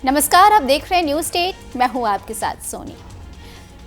नमस्कार, आप देख रहे हैं न्यूज़ स्टेट। मैं हूं आपके साथ सोनी।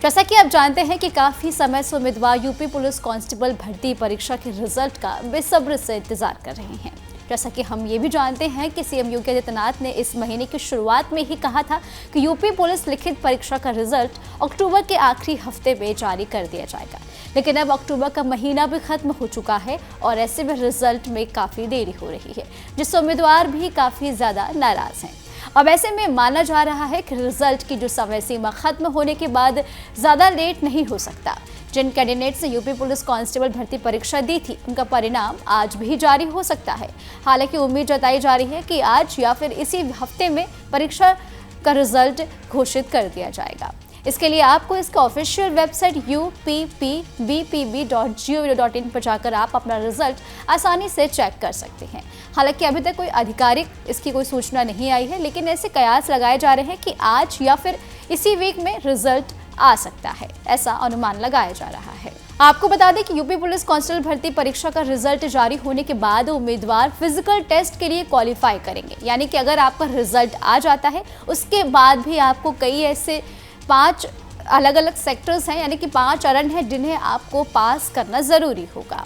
जैसा कि आप जानते हैं कि काफ़ी समय से उम्मीदवार यूपी पुलिस कांस्टेबल भर्ती परीक्षा के रिजल्ट का बेसब्री से इंतजार कर रहे हैं। जैसा कि हम ये भी जानते हैं कि सीएम योगी आदित्यनाथ ने इस महीने की शुरुआत में ही कहा था कि यूपी पुलिस लिखित परीक्षा का रिजल्ट अक्टूबर के आखिरी हफ्ते में जारी कर दिया जाएगा। लेकिन अब अक्टूबर का महीना भी खत्म हो चुका है और ऐसे में रिजल्ट में काफ़ी देरी हो रही है, जिससे उम्मीदवार भी काफ़ी ज़्यादा नाराज़ हैं। अब ऐसे में माना जा रहा है कि रिजल्ट की जो समय सीमा खत्म होने के बाद ज़्यादा लेट नहीं हो सकता। जिन कैंडिडेट्स ने यूपी पुलिस कांस्टेबल भर्ती परीक्षा दी थी, उनका परिणाम आज भी जारी हो सकता है। हालांकि उम्मीद जताई जा रही है कि आज या फिर इसी हफ्ते में परीक्षा का रिजल्ट घोषित कर दिया जाएगा। इसके लिए आपको इसका ऑफिशियल वेबसाइट uppbpb.gov.in पर जाकर आप अपना रिजल्ट आसानी से चेक कर सकते हैं। हालांकि अभी तक कोई आधिकारिक इसकी कोई सूचना नहीं आई है, लेकिन ऐसे कयास लगाए जा रहे हैं कि आज या फिर इसी वीक में रिजल्ट आ सकता है, ऐसा अनुमान लगाया जा रहा है। आपको बता दें कि यूपी पुलिस कांस्टेबल भर्ती परीक्षा का रिजल्ट जारी होने के बाद उम्मीदवार फिजिकल टेस्ट के लिए क्वालिफाई करेंगे। यानी कि अगर आपका रिजल्ट आ जाता है, उसके बाद भी आपको कई ऐसे 5 अलग अलग सेक्टर्स हैं, यानी कि 5 चरण हैं जिन्हें आपको पास करना ज़रूरी होगा।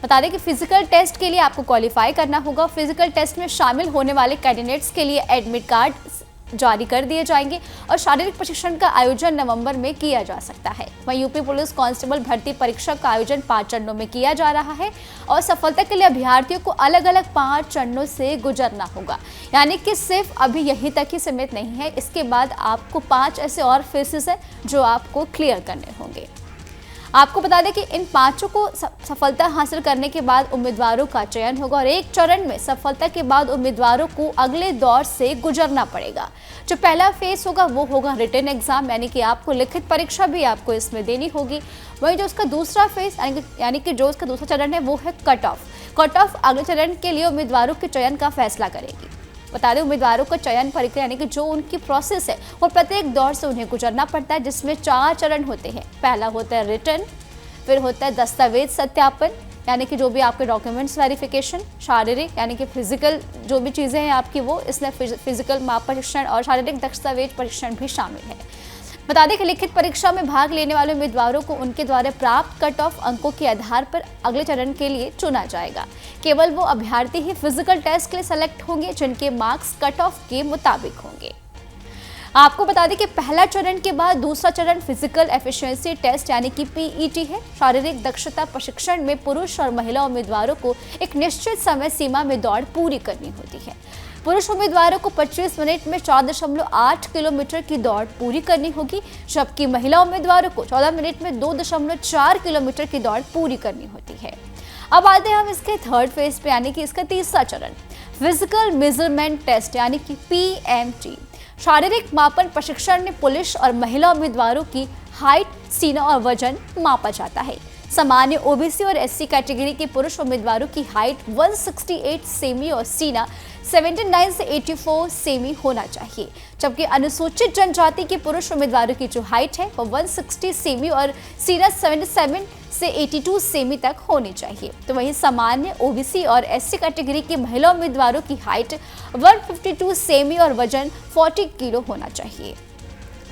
बता दें कि फिजिकल टेस्ट के लिए आपको क्वालिफाई करना होगा। फिजिकल टेस्ट में शामिल होने वाले कैंडिडेट्स के लिए एडमिट कार्ड जारी कर दिए जाएंगे और शारीरिक प्रशिक्षण का आयोजन नवंबर में किया जा सकता है। वहीं यूपी पुलिस कांस्टेबल भर्ती परीक्षा का आयोजन 5 चरणों में किया जा रहा है और सफलता के लिए अभ्यर्थियों को अलग अलग 5 चरणों से गुजरना होगा। यानी कि सिर्फ अभी यहीं तक ही सीमित नहीं है, इसके बाद आपको 5 ऐसे और फेसेस हैं जो आपको क्लियर करने होंगे। आपको बता दें कि इन 5 को सफलता हासिल करने के बाद उम्मीदवारों का चयन होगा और एक चरण में सफलता के बाद उम्मीदवारों को अगले दौर से गुजरना पड़ेगा। जो पहला फेस होगा वो होगा रिटन एग्जाम, यानी कि आपको लिखित परीक्षा भी आपको इसमें देनी होगी। वहीं जो उसका दूसरा फेस यानी कि जो उसका दूसरा चरण है वो है कट ऑफ। कट ऑफ अगले चरण के लिए उम्मीदवारों के चयन का फैसला करेगी। बता दें, उम्मीदवारों का चयन प्रक्रिया यानी कि जो उनकी प्रोसेस है वो प्रत्येक दौर से उन्हें गुजरना पड़ता है, जिसमें 4 चरण होते हैं। पहला होता है रिटन, फिर होता है दस्तावेज सत्यापन, यानी कि जो भी आपके डॉक्यूमेंट्स वेरिफिकेशन, शारीरिक यानी कि फिजिकल जो भी चीज़ें हैं आपकी वो, इसमें फिजिकल माप परीक्षण और शारीरिक दस्तावेज परीक्षण भी शामिल है। बता दें कि लिखित परीक्षा में भाग लेने वाले उम्मीदवारों को उनके द्वारा प्राप्त कट ऑफ अंकों के आधार पर अगले चरण के लिए चुना जाएगा। केवल वो अभ्यर्थी ही फिजिकल टेस्ट के लिए सेलेक्ट होंगे जिनके मार्क्स कट ऑफ के मुताबिक होंगे। आपको बता दें कि पहला चरण के बाद दूसरा चरण फिजिकल एफिशिएंसी टेस्ट यानी कि पीईटी है। शारीरिक दक्षता प्रशिक्षण में पुरुष और महिला उम्मीदवारों को एक निश्चित समय सीमा में दौड़ पूरी करनी होती है। पुरुष उम्मीदवारों को 25 मिनट में 4.8 किलोमीटर की दौड़ पूरी करनी होगी, जबकि महिला उम्मीदवारों को 14 मिनट में 2.4 किलोमीटर की दौड़ पूरी करनी होती है। अब आते हैं हम इसके थर्ड फेज पे, यानी कि इसका तीसरा चरण फिजिकल मेजरमेंट टेस्ट यानी कि पीएमटी। शारीरिक मापन प्रशिक्षण में पुरुष और महिला उम्मीदवारों की हाइट, सीना और वजन मापा जाता है। सामान्य ओबीसी और एससी कैटेगरी के पुरुष उम्मीदवारों की हाइट 168 सेमी और सीना 79 से 84 सेमी होना चाहिए, जबकि अनुसूचित जनजाति के पुरुष उम्मीदवारों की जो हाइट है वो 160 सेमी और सीना 77 से 82 सेमी तक होनी चाहिए। तो वहीं सामान्य ओबीसी और एससी कैटेगरी की महिला उम्मीदवारों की हाइट 152 सेमी और वजन 40 किलो होना चाहिए,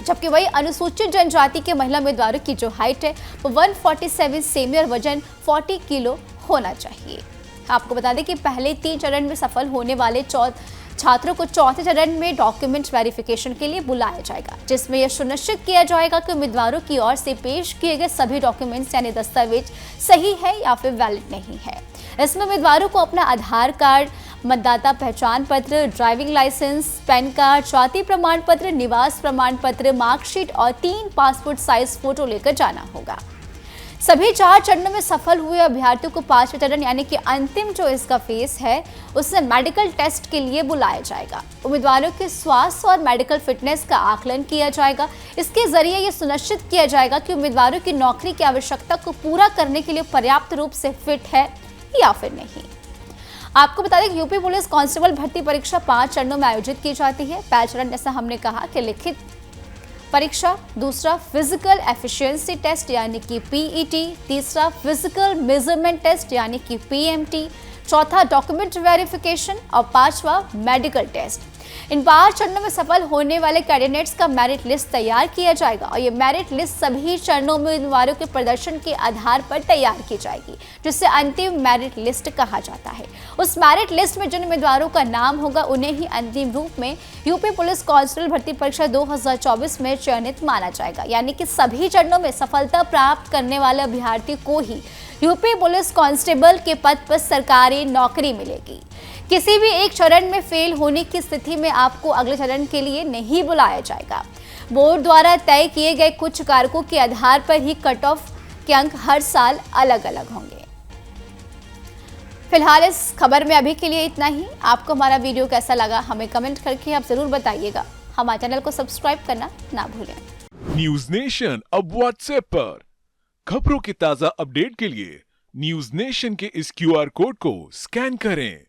जबकि वही अनुसूचित जनजाति के महिला उम्मीदवारों की जो हाइट है वो 147 सेमी और वजन 40 किलो होना चाहिए। आपको बता दें कि पहले 3 चरण में सफल होने वाले छात्रों को चौथे चरण में डॉक्यूमेंट वेरिफिकेशन के लिए बुलाया जाएगा, जिसमें यह सुनिश्चित किया जाएगा कि उम्मीदवारों की ओर से पेश किए गए सभी डॉक्यूमेंट्स यानी दस्तावेज सही है या फिर वैलिड नहीं है। इसमें उम्मीदवारों को अपना आधार कार्ड, मतदाता पहचान पत्र, ड्राइविंग लाइसेंस, पैन कार्ड, जाति प्रमाण पत्र, निवास प्रमाण पत्र, मार्कशीट और 3 पासपोर्ट साइज फोटो लेकर जाना होगा। सभी 4 चरणों में सफल हुए अभ्यर्थियों को 5वें चरण यानी कि अंतिम जो इसका फेस है उससे मेडिकल टेस्ट के लिए बुलाया जाएगा। उम्मीदवारों के स्वास्थ्य और मेडिकल फिटनेस का आकलन किया जाएगा। इसके जरिए यह सुनिश्चित किया जाएगा कि उम्मीदवारों की नौकरी की आवश्यकता को पूरा करने के लिए पर्याप्त रूप से फिट है या फिर नहीं। आपको बता दें कि यूपी पुलिस कांस्टेबल भर्ती परीक्षा 5 चरणों में आयोजित की जाती है। पहला चरण जैसा हमने कहा कि लिखित परीक्षा, दूसरा फिजिकल एफिशिएंसी टेस्ट यानी कि पीईटी, तीसरा फिजिकल मेजरमेंट टेस्ट यानी कि पीएमटी, चौथा डॉक्यूमेंट वेरिफिकेशन और 5वां मेडिकल टेस्ट। इन 5 चरणों में सफल होने वाले कैंडिडेट्स का मेरिट लिस्ट तैयार किया जाएगा और ये मेरिट लिस्ट सभी चरणों में उम्मीदवारों के प्रदर्शन के आधार पर तैयार की जाएगी, जिसे अंतिम मेरिट लिस्ट कहा जाता है। उस मेरिट लिस्ट में जिन उम्मीदवारों का नाम होगा उन्हें ही अंतिम रूप में यूपी पुलिस कांस्टेबल भर्ती परीक्षा 2024 में चयनित माना जाएगा। यानी कि सभी चरणों में सफलता प्राप्त करने वाले अभ्यर्थी को ही यूपी पुलिस कांस्टेबल के पद पर सरकारी नौकरी मिलेगी। किसी भी एक चरण में फेल होने की स्थिति में आपको अगले चरण के लिए नहीं बुलाया जाएगा। बोर्ड द्वारा तय किए गए कुछ कारकों के आधार पर ही कट ऑफ के अंक हर साल अलग अलग होंगे। फिलहाल इस खबर में अभी के लिए इतना ही। आपको हमारा वीडियो कैसा लगा हमें कमेंट करके आप जरूर बताइएगा। हमारे चैनल को सब्सक्राइब करना ना भूलें। न्यूज नेशन अब व्हाट्सएप पर खबरों की ताजा अपडेट के लिए न्यूज नेशन के इस QR कोड को स्कैन करें।